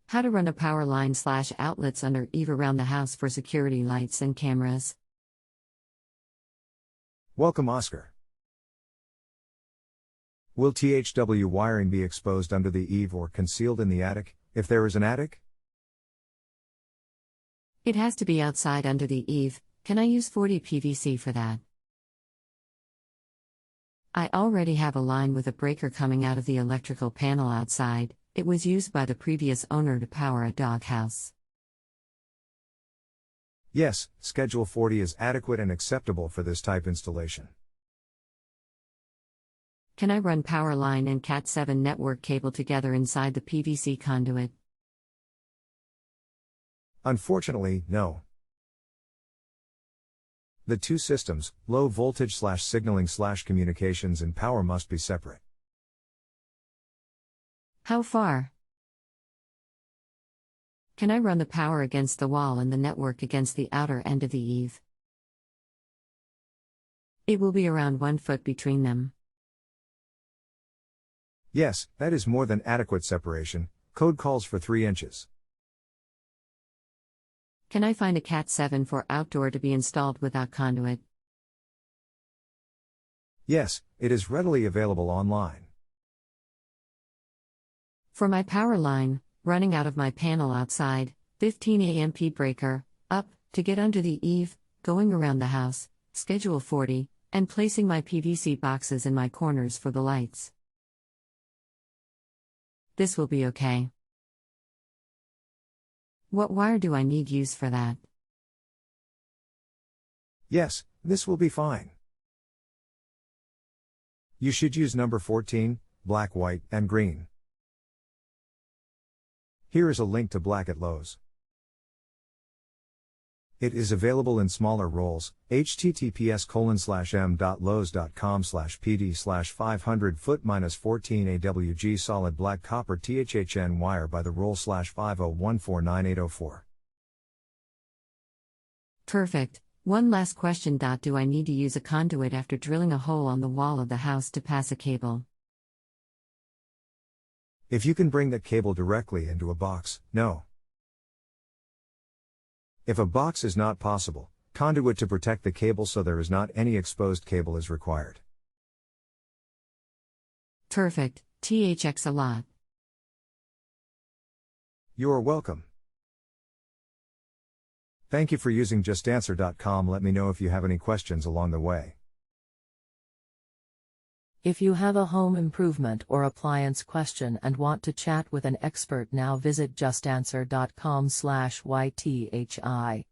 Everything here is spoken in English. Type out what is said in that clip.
How to run a power line/outlets under eave around the house for security lights and cameras. Welcome, Oscar. Will THW wiring be exposed under the eave or concealed in the attic, if there is an attic? It has to be outside under the eave. Can I use 40 PVC for that? I already have a line with a breaker coming out of the electrical panel outside. It was used by the previous owner to power a doghouse. Yes, Schedule 40 is adequate and acceptable for this type installation. Can I run power line and Cat7 network cable together inside the PVC conduit? Unfortunately, no. The two systems, low voltage/signaling/communications and power, must be separate. How far? Can I run the power against the wall and the network against the outer end of the eave? It will be around 1 foot between them. Yes, that is more than adequate separation. Code calls for 3 inches. Can I find a Cat7 for outdoor to be installed without conduit? Yes, it is readily available online. For my power line, running out of my panel outside, 15 amp breaker, up, to get under the eave, going around the house, Schedule 40, and placing my PVC boxes in my corners for the lights. This will be okay. What wire do I need use for that? Yes, this will be fine. You should use number 14, black, white, and green. Here is a link to black at Lowe's. It is available in smaller rolls, https:/m.lowes.com/pd/500 ft-14 AWG solid black copper THHN wire by the roll/50149804. Perfect. One last question. Do I need to use a conduit after drilling a hole on the wall of the house to pass a cable? If you can bring that cable directly into a box, no. If a box is not possible, conduit to protect the cable so there is not any exposed cable is required. Perfect. THX a lot. You are welcome. Thank you for using JustAnswer.com. Let me know if you have any questions along the way. If you have a home improvement or appliance question and want to chat with an expert, now visit JustAnswer.com/YTHI.